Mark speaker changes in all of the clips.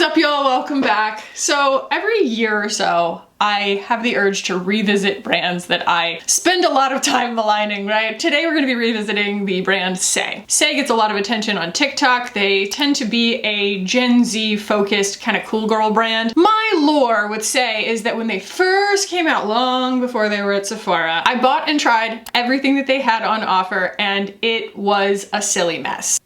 Speaker 1: up, y'all? Welcome back. So every year or so, I have the urge to revisit brands that I spend a lot of time maligning, right? Today we're going to be revisiting the brand Saie. Saie gets a lot of attention on TikTok. They tend to be a Gen Z focused kind of cool girl brand. My lore with Saie is that when they first came out, long before they were at Sephora, I bought and tried everything that they had on offer, and it was a silly mess.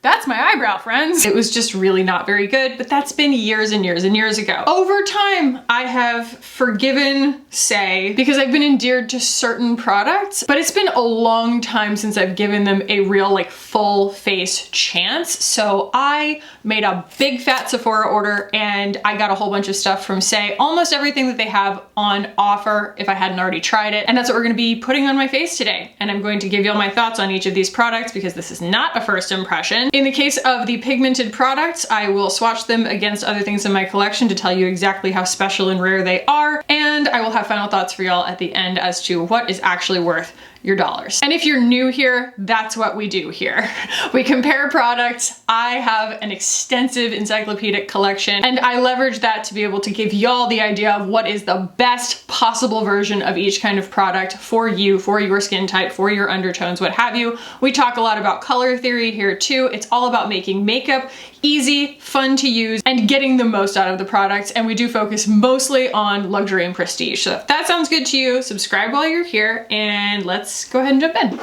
Speaker 1: That's my eyebrow, friends. It was just really not very good, but that's been years and years and years ago. Over time, I have forgiven Saie because I've been endeared to certain products, but it's been a long time since I've given them a real like full face chance. So I made a big fat Sephora order and I got a whole bunch of stuff from Saie, almost everything that they have on offer if I hadn't already tried it. And that's what we're gonna be putting on my face today. And I'm going to give you all my thoughts on each of these products because this is not a first impression. In the case of the pigmented products, I will swatch them against other things in my collection to tell you exactly how special and rare they are, and I will have final thoughts for y'all at the end as to what is actually worth your dollars. And if you're new here, that's what we do here. We compare products. I have an extensive encyclopedic collection, and I leverage that to be able to give y'all the idea of what is the best possible version of each kind of product for you, for your skin type, for your undertones, what have you. We talk a lot about color theory here too. It's all about making makeup easy, fun to use, and getting the most out of the products. And we do focus mostly on luxury and prestige. So if that sounds good to you, subscribe while you're here, and let's go ahead and jump in.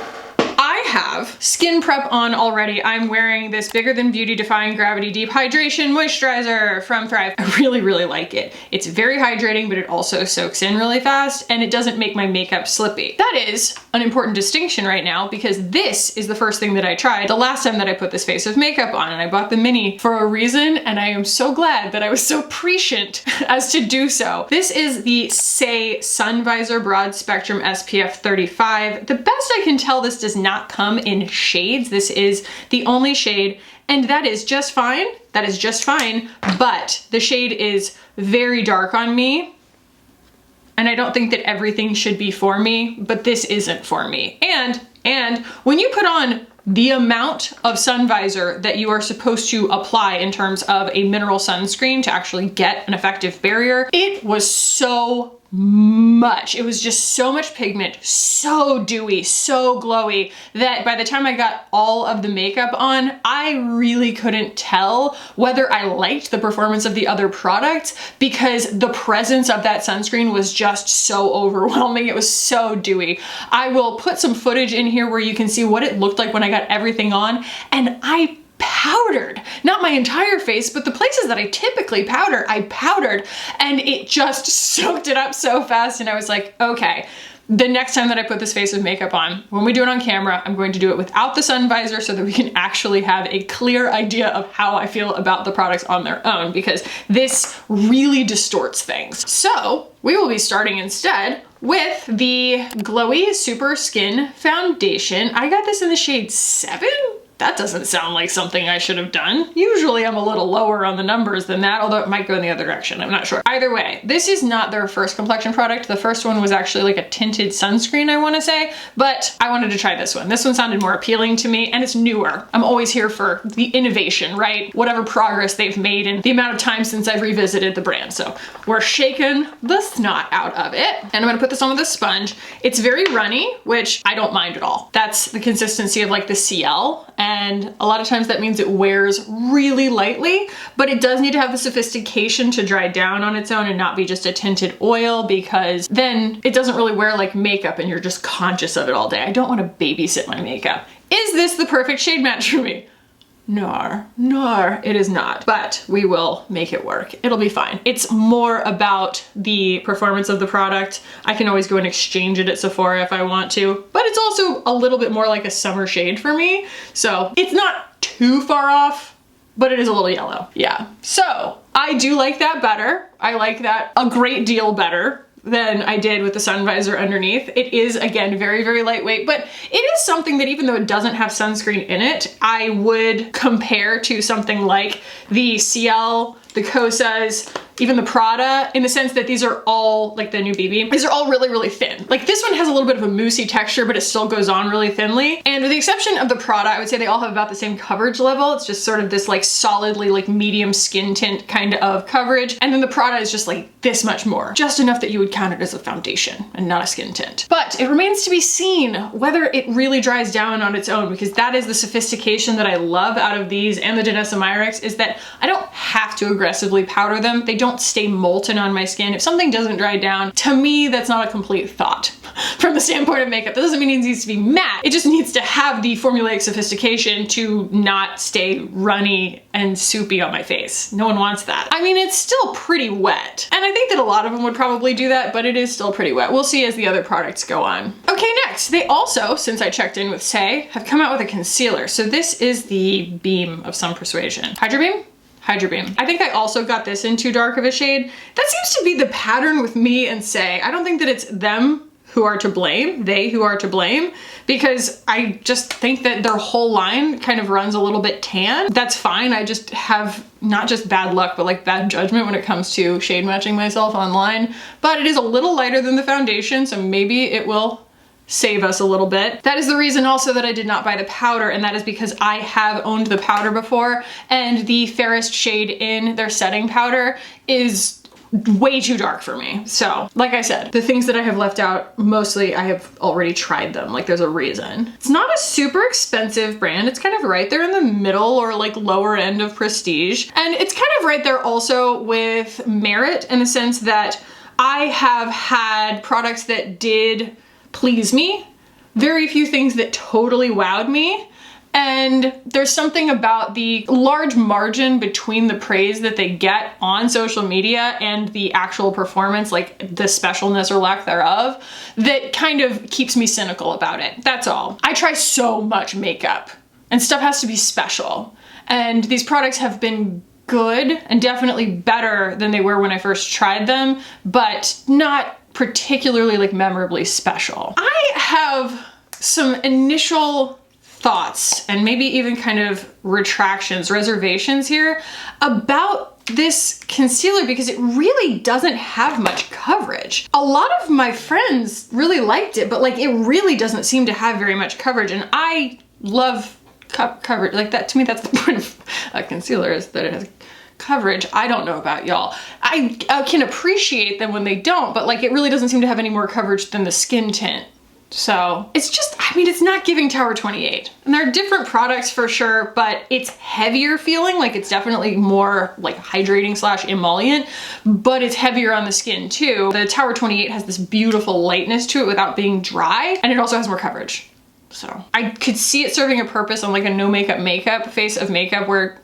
Speaker 1: I have skin prep on already. I'm wearing this Bigger Than Beauty Defying Gravity Deep Hydration Moisturizer from Thrive. I really, really like it. It's very hydrating, but it also soaks in really fast, and it doesn't make my makeup slippy. That is an important distinction right now because this is the first thing that I tried the last time that I put this face of makeup on, and I bought the mini for a reason, and I am so glad that I was so prescient as to do so. This is the Saie Sun Visor Broad Spectrum SPF 35. The best I can tell, this does not come in shades. This is the only shade, and that is just fine. That is just fine, but the shade is very dark on me, and I don't think that everything should be for me, but this isn't for me. And when you put on the amount of sun visor that you are supposed to apply in terms of a mineral sunscreen to actually get an effective barrier, it was so much. It was just so much pigment, so dewy, so glowy that by the time I got all of the makeup on, I really couldn't tell whether I liked the performance of the other products because the presence of that sunscreen was just so overwhelming. It was so dewy. I will put some footage in here where you can see what it looked like when I got everything on, and I powdered, not my entire face, but the places that I typically powder, I powdered, and it just soaked it up so fast. And I was like, okay, the next time that I put this face of makeup on, when we do it on camera, I'm going to do it without the sun visor so that we can actually have a clear idea of how I feel about the products on their own, because this really distorts things. So we will be starting instead with the Glowy Super Skin Foundation. I got this in the shade 7. That doesn't sound like something I should have done. Usually I'm a little lower on the numbers than that, although it might go in the other direction, I'm not sure. Either way, this is not their first complexion product. The first one was actually like a tinted sunscreen, I wanna say, but I wanted to try this one. This one sounded more appealing to me, and it's newer. I'm always here for the innovation, right? Whatever progress they've made in the amount of time since I've revisited the brand. So we're shaking the snot out of it. And I'm gonna put this on with a sponge. It's very runny, which I don't mind at all. That's the consistency of like the CL. And a lot of times that means it wears really lightly, but it does need to have the sophistication to dry down on its own and not be just a tinted oil, because then it doesn't really wear like makeup and you're just conscious of it all day. I don't want to babysit my makeup. Is this the perfect shade match for me? No, it is not, but we will make it work. It'll be fine. It's more about the performance of the product. I can always go and exchange it at Sephora if I want to, but it's also a little bit more like a summer shade for me. So it's not too far off, but it is a little yellow. Yeah, so I do like that better. I like that a great deal better than I did with the sun visor underneath. It is, again, very, very lightweight, but it is something that even though it doesn't have sunscreen in it, I would compare to something like the CL the Kosas, even the Prada, in the sense that these are all, like the new BB, these are all really, really thin. Like this one has a little bit of a moussey texture, but it still goes on really thinly. And with the exception of the Prada, I would say they all have about the same coverage level. It's just sort of this like solidly like medium skin tint kind of coverage. And then the Prada is just like this much more, just enough that you would count it as a foundation and not a skin tint. But it remains to be seen whether it really dries down on its own, because that is the sophistication that I love out of these and the Danessa Myricks, is that I don't have to aggressively powder them. They don't stay molten on my skin. If something doesn't dry down, to me, that's not a complete thought. From the standpoint of makeup, that doesn't mean it needs to be matte. It just needs to have the formulaic sophistication to not stay runny and soupy on my face. No one wants that. I mean, it's still pretty wet. And I think that a lot of them would probably do that, but it is still pretty wet. We'll see as the other products go on. Okay, next, they also, since I checked in with Saie, have come out with a concealer. So this is the Beam of some persuasion. Hydrabeam? Hydrabeam. I think I also got this in too dark of a shade. That seems to be the pattern with me and Saie. I don't think that it's them who are to blame, they who are to blame, because I just think that their whole line kind of runs a little bit tan. That's fine. I just have not just bad luck, but like bad judgment when it comes to shade matching myself online. But it is a little lighter than the foundation, so maybe it will save us a little bit. That is the reason also that I did not buy the powder, and that is because I have owned the powder before, and the fairest shade in their setting powder is way too dark for me. So, like I said, the things that I have left out, mostly I have already tried them. Like there's a reason. It's not a super expensive brand. It's kind of right there in the middle or like lower end of prestige. And it's kind of right there also with Merit, in the sense that I have had products that did please me, very few things that totally wowed me. And there's something about the large margin between the praise that they get on social media and the actual performance, like the specialness or lack thereof, that kind of keeps me cynical about it. That's all. I try so much makeup and stuff has to be special. And these products have been good and definitely better than they were when I first tried them, but not particularly like memorably special. I have some initial thoughts and maybe even kind of reservations here about this concealer, because it really doesn't have much coverage. A lot of my friends really liked it, but like it really doesn't seem to have very much coverage, and I love coverage. Like that, to me, that's the point of a concealer, is that it has coverage. I don't know about y'all. I can appreciate them when they don't, but like it really doesn't seem to have any more coverage than the skin tint. So it's just, I mean, it's not giving Tower 28. And there are different products for sure, but it's heavier feeling, like it's definitely more like hydrating / emollient, but it's heavier on the skin too. The Tower 28 has this beautiful lightness to it without being dry, and it also has more coverage. So I could see it serving a purpose on like a no makeup face of makeup, where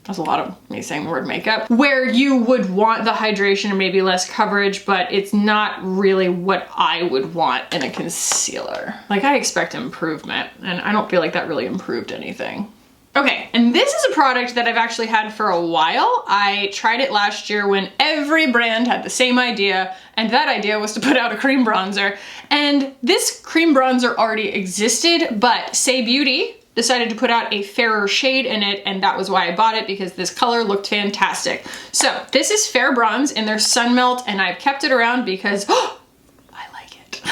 Speaker 1: there's a lot of me saying the word makeup, where you would want the hydration and maybe less coverage, but it's not really what I would want in a concealer. Like I expect improvement, and I don't feel like that really improved anything. Okay, and this is a product that I've actually had for a while. I tried it last year when every brand had the same idea, and that idea was to put out a cream bronzer. And this cream bronzer already existed, but SAIE Beauty decided to put out a fairer shade in it, and that was why I bought it, because this color looked fantastic. So this is Fair Bronze in their Sun Melt, and I've kept it around because I like it.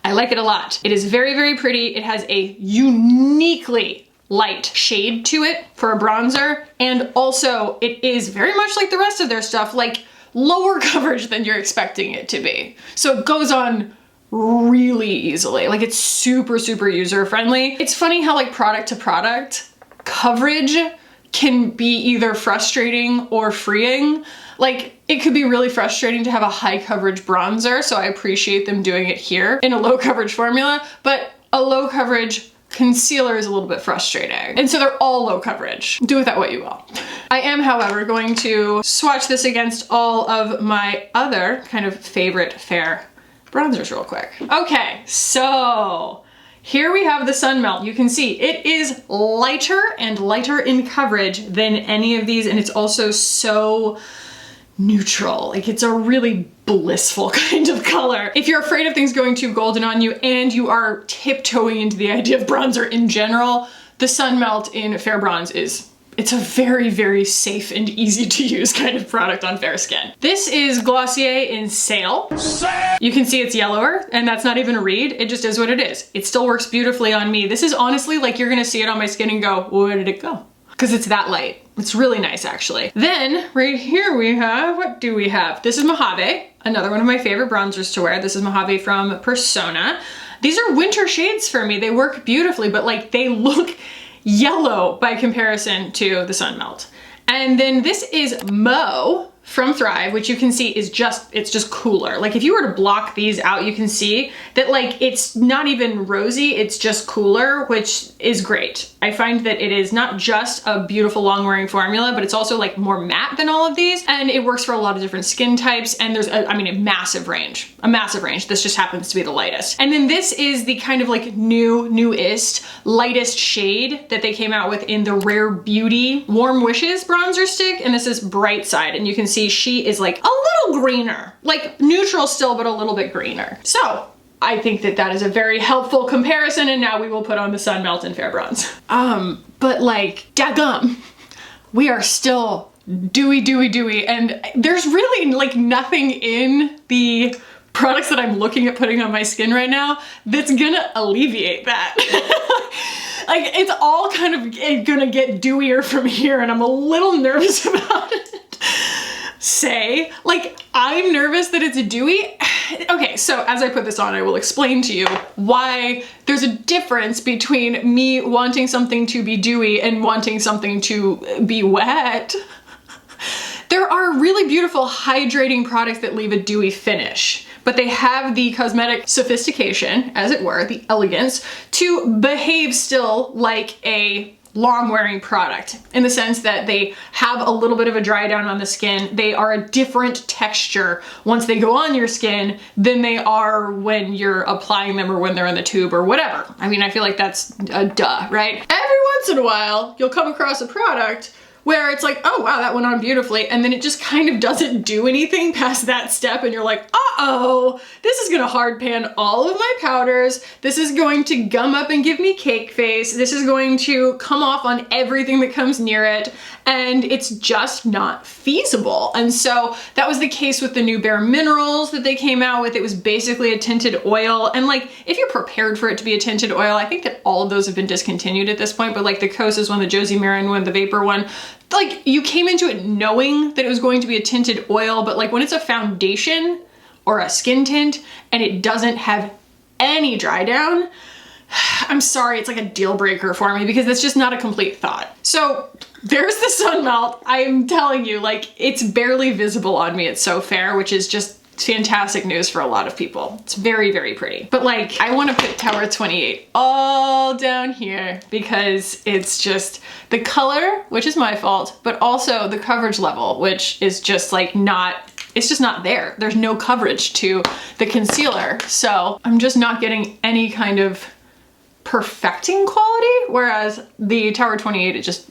Speaker 1: I like it a lot. It is very, very pretty. It has a uniquely light shade to it for a bronzer, and also it is very much like the rest of their stuff, like lower coverage than you're expecting it to be. So it goes on really easily. Like it's super, super user friendly. It's funny how like product to product coverage can be either frustrating or freeing. Like it could be really frustrating to have a high coverage bronzer, so I appreciate them doing it here in a low coverage formula, but a low coverage concealer is a little bit frustrating. And so they're all low coverage. Do with that what you will. I am, however, going to swatch this against all of my other kind of favorite fair bronzers real quick. Okay, so here we have the Sun Melt. You can see it is lighter and lighter in coverage than any of these, and it's also so neutral. Like it's a really blissful kind of color. If you're afraid of things going too golden on you and you are tiptoeing into the idea of bronzer in general, the Sun Melt in Fair Bronze is It's a very, very safe and easy to use kind of product on fair skin. This is Glossier in Saile. You can see it's yellower, and that's not even a read. It just is what it is. It still works beautifully on me. This is honestly like you're gonna see it on my skin and go, where did it go? Because it's that light. It's really nice, actually. Then right here we have, what do we have? This is Mojave, another one of my favorite bronzers to wear. This is Mojave from Persona. These are winter shades for me. They work beautifully, but like they look yellow by comparison to the Sun Melt. And then this is Mo from Thrive, which you can see is it's just cooler. Like if you were to block these out, you can see that like it's not even rosy, it's just cooler, which is great. I find that it is not just a beautiful long wearing formula, but it's also like more matte than all of these. And it works for a lot of different skin types. And there's a massive range. This just happens to be the lightest. And then this is the kind of like newest, lightest shade that they came out with in the Rare Beauty Warm Wishes bronzer stick. And this is Bright Side. And you can see she is like a little greener, like neutral still, but a little bit greener. So I think that that is a very helpful comparison, and now we will put on the Sun Melt and Fair Bronze. But like, daggum, we are still dewy, and there's really like nothing in the products that I'm looking at putting on my skin right now that's gonna alleviate that. Like, it's all kind of gonna get dewier from here, and I'm a little nervous about it. Say, like, I'm nervous that it's dewy. Okay, so as I put this on, I will explain to you why there's a difference between me wanting something to be dewy and wanting something to be wet. There are really beautiful hydrating products that leave a dewy finish, but they have the cosmetic sophistication, as it were, the elegance, to behave still like a long wearing product, in the sense that they have a little bit of a dry down on the skin. They are a different texture once they go on your skin than they are when you're applying them or when they're in the tube or whatever. I mean, I feel like that's a duh, right? Every once in a while, you'll come across a product where it's like, oh wow, that went on beautifully, and then it just kind of doesn't do anything past that step, and you're like, uh-oh, this is gonna hard pan all of my powders, this is going to gum up and give me cake face, this is going to come off on everything that comes near it, and it's just not feasible. And so that was the case with the new Bare Minerals that they came out with. It was basically a tinted oil, and like, if you're prepared for it to be a tinted oil, I think that all of those have been discontinued at this point, but like the Kosas one, the Josie Maran one, the Vapor one, like you came into it knowing that it was going to be a tinted oil, but like when it's a foundation or a skin tint and it doesn't have any dry down, I'm sorry, it's like a deal breaker for me, because that's just not a complete thought. So there's the Sun Melt. I'm telling you, like, it's barely visible on me. It's so fair, which is just fantastic news for a lot of people. It's very, very pretty. But like, I want to put Tower 28 all down here because it's just the color, which is my fault, but also the coverage level, which is just like it's just not there. There's no coverage to the concealer. So I'm just not getting any kind of perfecting quality, whereas the Tower 28, it just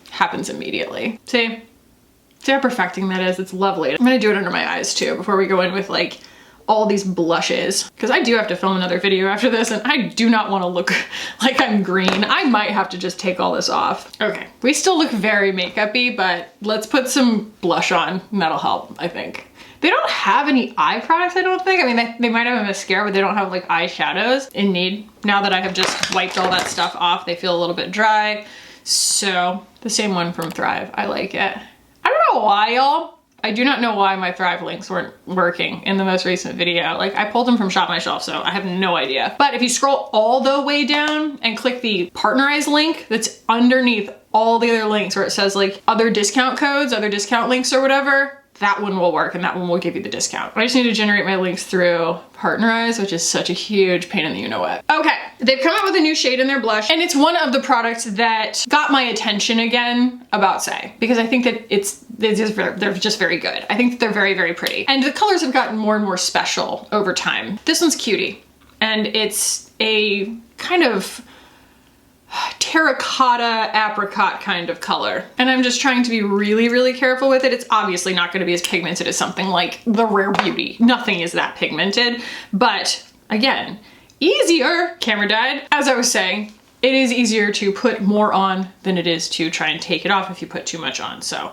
Speaker 1: happens immediately. See how perfecting that is? It's lovely. I'm gonna do it under my eyes too before we go in with like all these blushes, because I do have to film another video after this, and I do not want to look like I'm green. I might have to just take all this off. Okay, we still look very makeup-y, but let's put some blush on and that'll help, I think. They don't have any eye products, I don't think. I mean, they might have a mascara, but they don't have like eyeshadows in need. Now that I have just wiped all that stuff off, they feel a little bit dry. So the same one from Thrive, I like it. I don't know why, y'all. I do not know why my Thrive links weren't working in the most recent video. Like, I pulled them from Shop My Shelf, so I have no idea. But if you scroll all the way down and click the Partnerize link that's underneath all the other links where it says like other discount codes, other discount links or whatever, that one will work and that one will give you the discount. I just need to generate my links through Partnerize, which is such a huge pain in the you-know-what. Okay, they've come out with a new shade in their blush, and it's one of the products that got my attention again about Saie, because I think that they're just very good. I think that they're very, very pretty. And the colors have gotten more and more special over time. This one's Cutie, and it's a kind of terracotta apricot kind of color, and I'm just trying to be really, really careful with it. It's obviously not going to be as pigmented as something like the Rare Beauty. Nothing is that pigmented, but again, easier. Camera died. As I was saying, it is easier to put more on than it is to try and take it off if you put too much on. So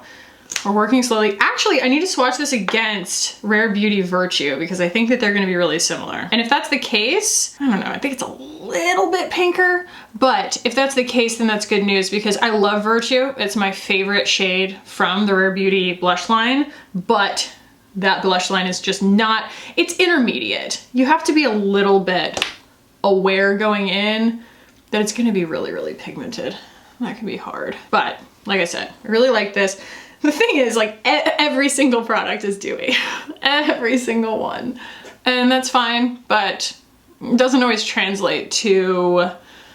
Speaker 1: we're working slowly. Actually, I need to swatch this against Rare Beauty Virtue because I think that they're gonna be really similar. And if that's the case, I don't know, I think it's a little bit pinker, but if that's the case, then that's good news because I love Virtue. It's my favorite shade from the Rare Beauty blush line, but that blush line is just not, it's intermediate. You have to be a little bit aware going in that it's gonna be really, really pigmented. That can be hard. But like I said, I really like this. The thing is, like, every single product is dewy. Every single one. And that's fine, but it doesn't always translate to,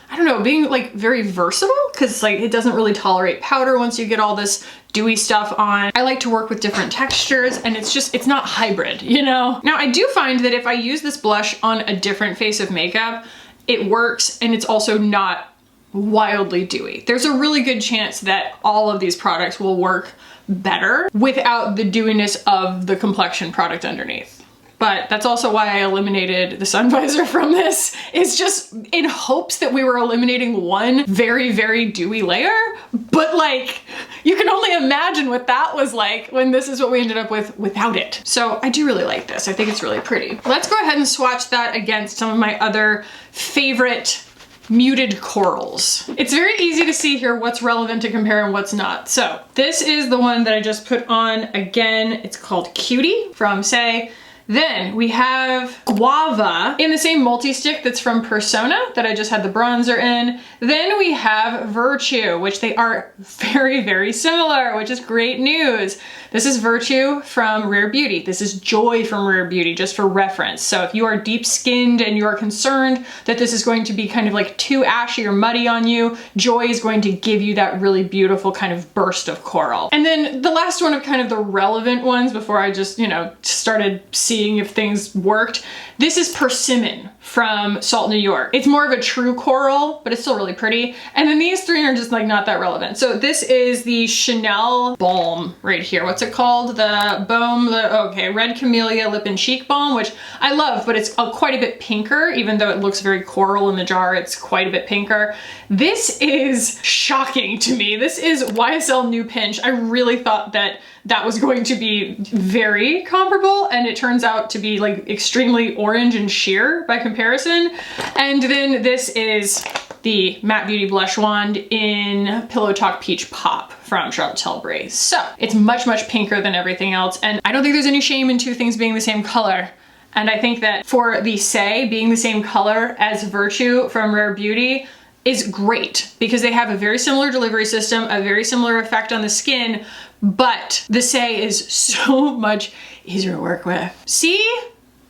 Speaker 1: I don't know, being like very versatile, because like it doesn't really tolerate powder once you get all this dewy stuff on. I like to work with different textures, and it's not hybrid, you know? Now I do find that if I use this blush on a different face of makeup, it works, and it's also not wildly dewy. There's a really good chance that all of these products will work better without the dewiness of the complexion product underneath. But that's also why I eliminated the sun visor from this. It's just in hopes that we were eliminating one very, very dewy layer. But like, you can only imagine what that was like when this is what we ended up with without it. So I do really like this. I think it's really pretty. Let's go ahead and swatch that against some of my other favorite muted corals. It's very easy to see here what's relevant to compare and what's not. So this is the one that I just put on again. It's called Cutie from Saie. Then we have Guava in the same multi-stick that's from Persona that I just had the bronzer in. Then we have Virtue, which they are very, very similar, which is great news. This is Virtue from Rare Beauty. This is Joy from Rare Beauty, just for reference. So if you are deep skinned and you are concerned that this is going to be kind of like too ashy or muddy on you, Joy is going to give you that really beautiful kind of burst of coral. And then the last one of kind of the relevant ones before I just, you know, started seeing if things worked. This is Persimmon from Salt, New York. It's more of a true coral, but it's still really pretty. And then these three are just like not that relevant. So this is the Chanel Balm right here. What's it called? The Balm, okay, Red Camellia Lip and Cheek Balm, which I love, but it's quite a bit pinker. Even though it looks very coral in the jar, it's quite a bit pinker. This is shocking to me. This is YSL New Pinch. I really thought that that was going to be very comparable, and it turns out to be like extremely orange and sheer by comparison. And then this is the Matte Beauty Blush Wand in Pillow Talk Peach Pop from Charlotte Tilbury. So it's much, much pinker than everything else. And I don't think there's any shame in two things being the same color. And I think that for the Saie being the same color as Virtue from Rare Beauty is great because they have a very similar delivery system, a very similar effect on the skin, but the Saie is so much easier to work with. See?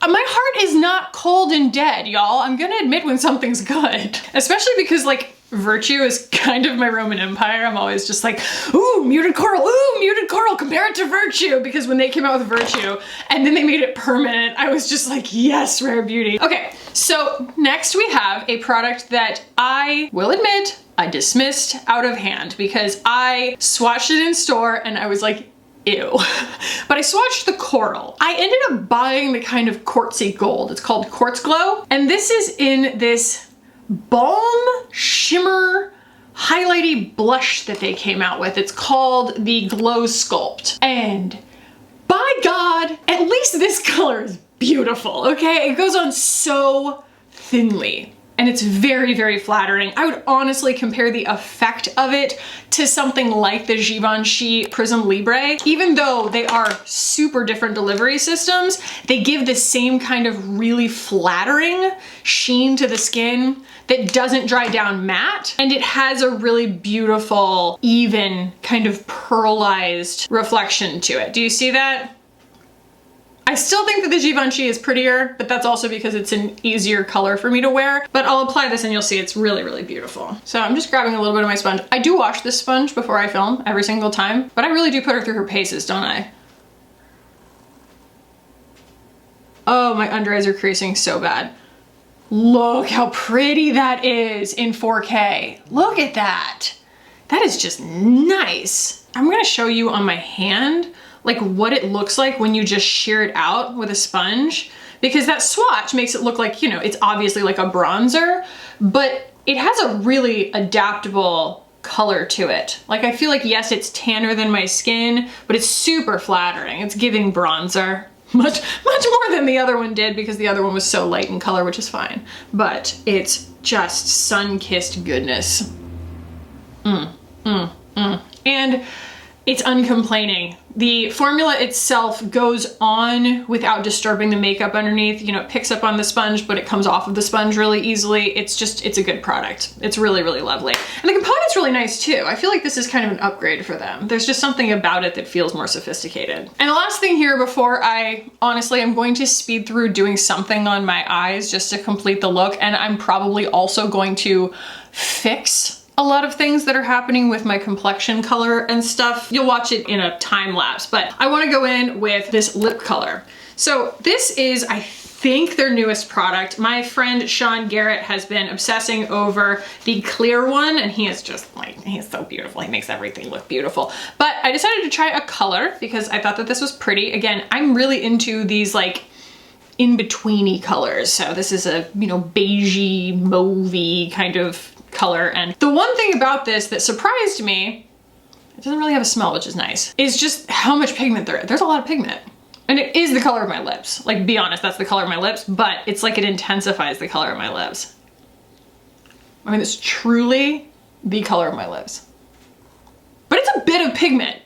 Speaker 1: My heart is not cold and dead, y'all. I'm gonna admit when something's good. Especially because like Virtue is kind of my Roman Empire. I'm always just like, ooh, muted coral, compare it to Virtue. Because when they came out with Virtue and then they made it permanent, I was just like, yes, Rare Beauty. Okay, so next we have a product that I will admit I dismissed out of hand because I swatched it in store and I was like, ew. But I swatched the coral. I ended up buying the kind of quartzy gold. It's called Quartz Glow. And this is in this balm shimmer highlighty blush that they came out with. It's called the GlowSculp. And by God, at least this color is beautiful, okay? It goes on so thinly. And it's very, very flattering. I would honestly compare the effect of it to something like the Givenchy Prism Libre. Even though they are super different delivery systems, they give the same kind of really flattering sheen to the skin that doesn't dry down matte. And it has a really beautiful, even kind of pearlized reflection to it. Do you see that? I still think that the Givenchy is prettier, but that's also because it's an easier color for me to wear. But I'll apply this and you'll see it's really, really beautiful. So I'm just grabbing a little bit of my sponge. I do wash this sponge before I film every single time, but I really do put her through her paces, don't I? Oh, my under eyes are creasing so bad. Look how pretty that is in 4K. Look at that. That is just nice. I'm gonna show you on my hand like what it looks like when you just shear it out with a sponge, because that swatch makes it look like, you know, it's obviously like a bronzer, but it has a really adaptable color to it. Like, I feel like, yes, it's tanner than my skin, but it's super flattering. It's giving bronzer. Much more than the other one did, because the other one was so light in color, which is fine. But it's just sun-kissed goodness. And it's uncomplaining. The formula itself goes on without disturbing the makeup underneath. You know, it picks up on the sponge, but it comes off of the sponge really easily. It's a good product. It's really, really lovely. And the component's really nice too. I feel like this is kind of an upgrade for them. There's just something about it that feels more sophisticated. And the last thing here before honestly, I'm going to speed through doing something on my eyes just to complete the look. And I'm probably also going to fix a lot of things that are happening with my complexion color and stuff. You'll watch it in a time lapse, but I wanna go in with this lip color. So this is, I think, their newest product. My friend Sean Garrett has been obsessing over the clear one, and he is just like, he's so beautiful. He makes everything look beautiful. But I decided to try a color because I thought that this was pretty. Again, I'm really into these like in-betweeny colors. So this is a, you know, beigey, mauvey kind of color. And the one thing about this that surprised me, it doesn't really have a smell, which is nice, is just how much pigment there is. There's a lot of pigment. And it is the color of my lips. Like, be honest, that's the color of my lips, but it's like it intensifies the color of my lips. I mean, it's truly the color of my lips. But it's a bit of pigment.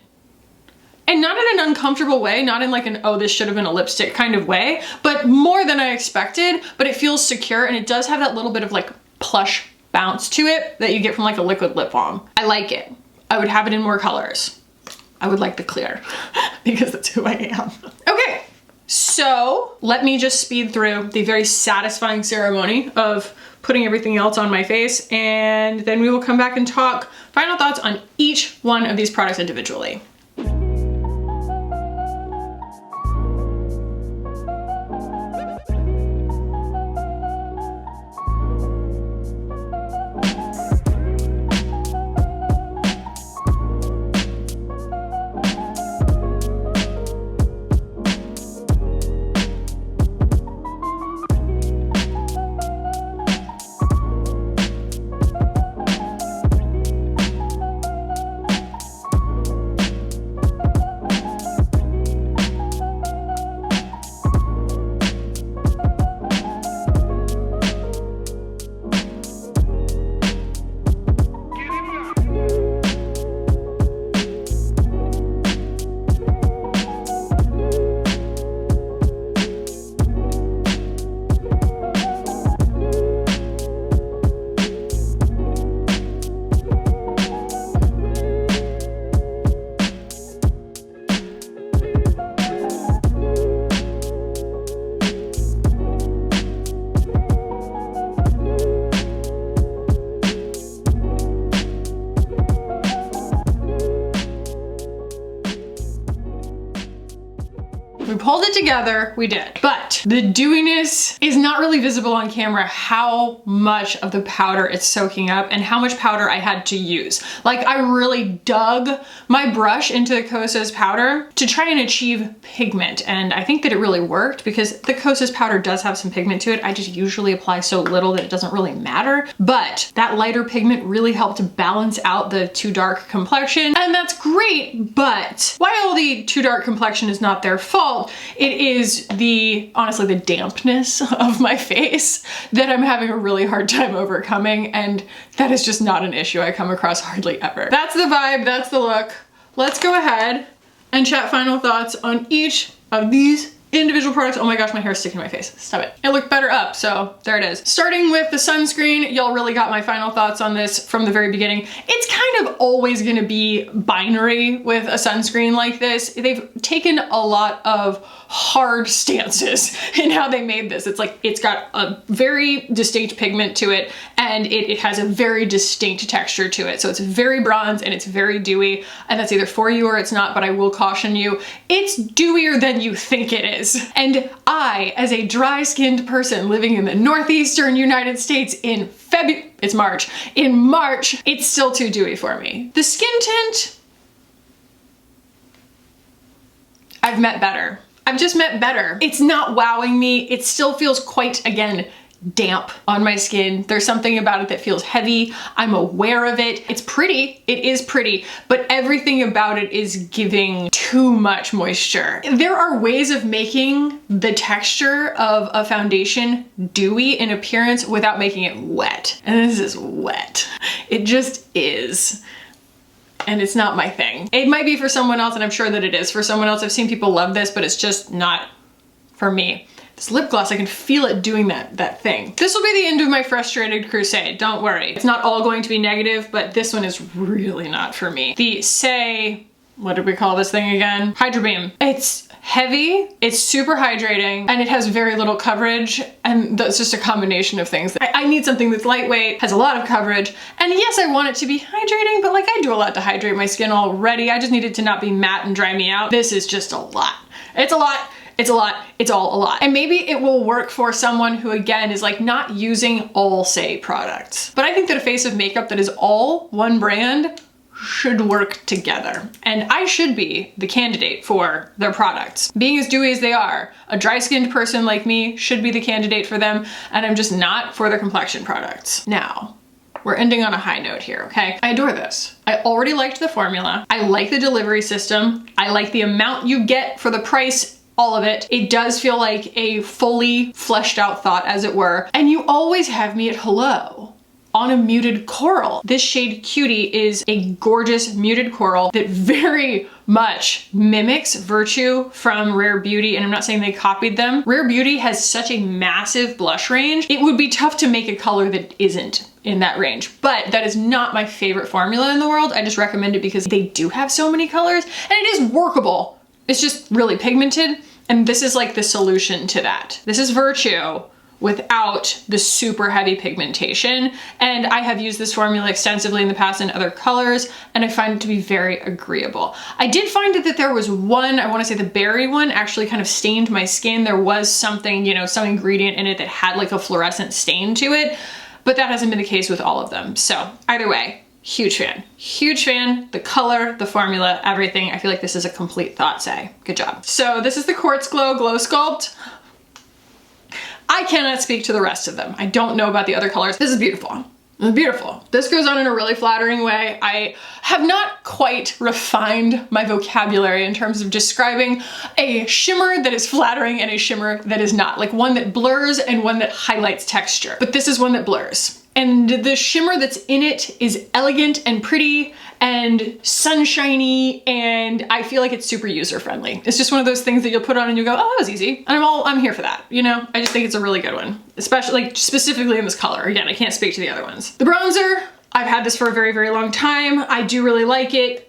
Speaker 1: And not in an uncomfortable way, not in like an, oh, this should have been a lipstick kind of way, but more than I expected, but it feels secure, and it does have that little bit of like plush bounce to it that you get from like a liquid lip balm. I like it. I would have it in more colors. I would like the clear because that's who I am. Okay, so let me just speed through the very satisfying ceremony of putting everything else on my face, and then we will come back and talk final thoughts on each one of these products individually. We pulled it together, we did. But the dewiness is not really visible on camera, how much of the powder it's soaking up and how much powder I had to use. Like, I really dug my brush into the Kosas powder to try and achieve pigment. And I think that it really worked because the Kosas powder does have some pigment to it. I just usually apply so little that it doesn't really matter. But that lighter pigment really helped balance out the too dark complexion. And that's great, but while the too dark complexion is not their fault, it is honestly the dampness of my face that I'm having a really hard time overcoming, and that is just not an issue I come across hardly ever. That's the vibe, that's the look. Let's go ahead and chat final thoughts on each of these individual products. Oh my gosh, my hair's sticking to my face. Stop it. It looked better up, so there it is. Starting with the sunscreen, y'all really got my final thoughts on this from the very beginning. It's kind of always gonna be binary with a sunscreen like this. They've taken a lot of hard stances in how they made this. It's like, it's got a very distinct pigment to it, and it has a very distinct texture to it. So it's very bronze and it's very dewy, and that's either for you or it's not, but I will caution you, it's dewier than you think it is. And I, as a dry-skinned person living in the northeastern United States in March, it's still too dewy for me. The skin tint, I've met better. I've just met better. It's not wowing me. It still feels quite, again, damp on my skin. There's something about it that feels heavy. I'm aware of it. It's pretty. It is pretty, but everything about it is giving too much moisture. There are ways of making the texture of a foundation dewy in appearance without making it wet. And this is wet. It just is. And it's not my thing. It might be for someone else, and I'm sure that it is for someone else. I've seen people love this, but it's just not for me. This lip gloss, I can feel it doing that thing. This will be the end of my frustrated crusade, don't worry. It's not all going to be negative, but this one is really not for me. The Saie, what did we call this thing again? Hydrabeam. It's heavy, it's super hydrating, and it has very little coverage, and that's just a combination of things. I need something that's lightweight, has a lot of coverage, and yes, I want it to be hydrating, but like I do a lot to hydrate my skin already. I just need it to not be matte and dry me out. This is just a lot. It's a lot. It's a lot, it's all a lot. And maybe it will work for someone who, again, is like not using all Saie products. But I think that a face of makeup that is all one brand should work together. And I should be the candidate for their products. Being as dewy as they are, a dry-skinned person like me should be the candidate for them, and I'm just not for their complexion products. Now, we're ending on a high note here, okay? I adore this. I already liked the formula. I like the delivery system. I like the amount you get for the price, all of it. It does feel like a fully fleshed out thought, as it were. And you always have me at hello on a muted coral. This shade Cutie is a gorgeous muted coral that very much mimics Virtue from Rare Beauty, and I'm not saying they copied them. Rare Beauty has such a massive blush range. It would be tough to make a color that isn't in that range, but that is not my favorite formula in the world. I just recommend it because they do have so many colors, and it is workable. It's just really pigmented, and this is like the solution to that. This is Virtue without the super heavy pigmentation, and I have used this formula extensively in the past in other colors, and I find it to be very agreeable. I did find that there was one, I want to say the berry one, actually kind of stained my skin. There was something, you know, some ingredient in it that had like a fluorescent stain to it, but that hasn't been the case with all of them. So either way, huge fan. Huge fan. The color, the formula, everything. I feel like this is a complete thought, Saie. Good job. So this is the Quartz Glow GlowSculpt. I cannot speak to the rest of them. I don't know about the other colors. This is beautiful. This is beautiful. This goes on in a really flattering way. I have not quite refined my vocabulary in terms of describing a shimmer that is flattering and a shimmer that is not. Like one that blurs and one that highlights texture. But this is one that blurs. And the shimmer that's in it is elegant and pretty and sunshiny, and I feel like it's super user-friendly. It's just one of those things that you'll put on and you'll go, oh, that was easy. And I'm here for that, you know? I just think it's a really good one, especially like specifically in this color. Again, I can't speak to the other ones. The bronzer, I've had this for a very, very long time. I do really like it.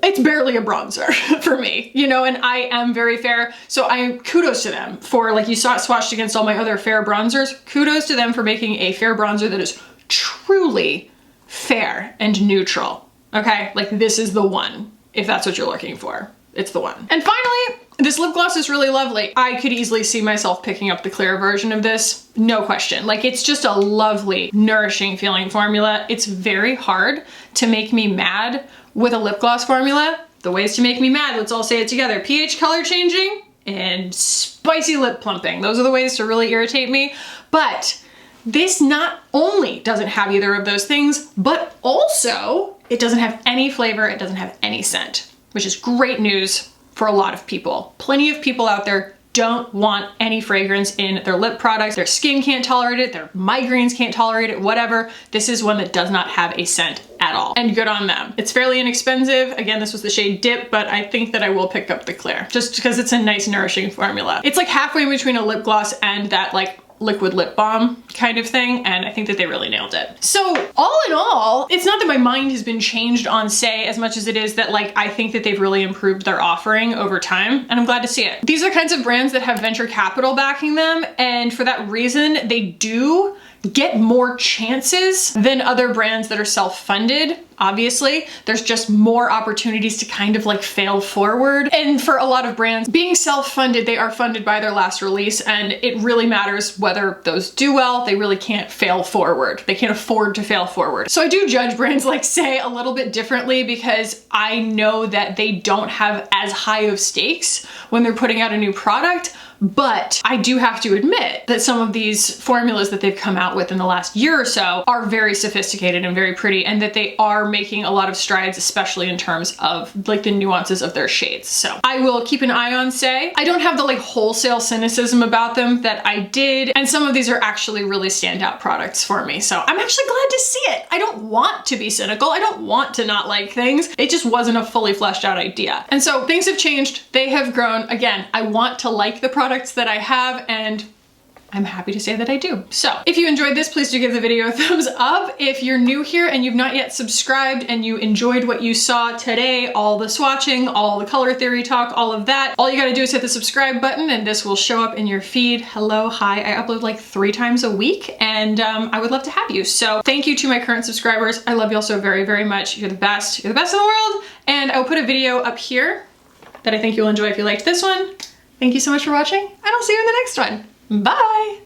Speaker 1: It's barely a bronzer for me, you know, and I am very fair. So kudos to them for, like you saw it swatched against all my other fair bronzers. Kudos to them for making a fair bronzer that is truly fair and neutral. Okay, like this is the one, if that's what you're looking for. It's the one. And finally, this lip gloss is really lovely. I could easily see myself picking up the clear version of this, no question. Like it's just a lovely, nourishing feeling formula. It's very hard to make me mad with a lip gloss formula. The ways to make me mad, let's all say it together. pH color changing and spicy lip plumping. Those are the ways to really irritate me. But this not only doesn't have either of those things, but also it doesn't have any flavor, it doesn't have any scent, which is great news for a lot of people. Plenty of people out there don't want any fragrance in their lip products. Their skin can't tolerate it, their migraines can't tolerate it, whatever. This is one that does not have a scent at all, and good on them. It's fairly inexpensive. Again, this was the shade Dip, but I think that I will pick up the clear just because it's a nice, nourishing formula. It's like halfway between a lip gloss and that like liquid lip balm kind of thing, and I think that they really nailed it. So all in all, it's not that my mind has been changed on Saie as much as it is that like I think that they've really improved their offering over time, and I'm glad to see it. These are kinds of brands that have venture capital backing them, and for that reason they do get more chances than other brands that are self-funded. Obviously, there's just more opportunities to kind of like fail forward. And for a lot of brands, being self-funded, they are funded by their last release, and it really matters whether those do well. They really can't fail forward. They can't afford to fail forward. So I do judge brands like Saie a little bit differently because I know that they don't have as high of stakes when they're putting out a new product, but I do have to admit that some of these formulas that they've come out with in the last year or so are very sophisticated and very pretty, and that they are making a lot of strides, especially in terms of like the nuances of their shades. So I will keep an eye on Saie. I don't have the like wholesale cynicism about them that I did, and some of these are actually really standout products for me. So I'm actually glad to see it. I don't want to be cynical. I don't want to not like things. It just wasn't a fully fleshed out idea. And so things have changed. They have grown. Again, I want to like the products that I have, and I'm happy to say that I do. So if you enjoyed this, please do give the video a thumbs up. If you're new here and you've not yet subscribed and you enjoyed what you saw today, all the swatching, all the color theory talk, all of that, all you gotta do is hit the subscribe button and this will show up in your feed. Hello, hi, I upload like 3 times a week, and I would love to have you. So thank you to my current subscribers. I love you all so very, very much. You're the best. You're the best in the world. And I'll put a video up here that I think you'll enjoy if you liked this one. Thank you so much for watching, and I'll see you in the next one. Bye!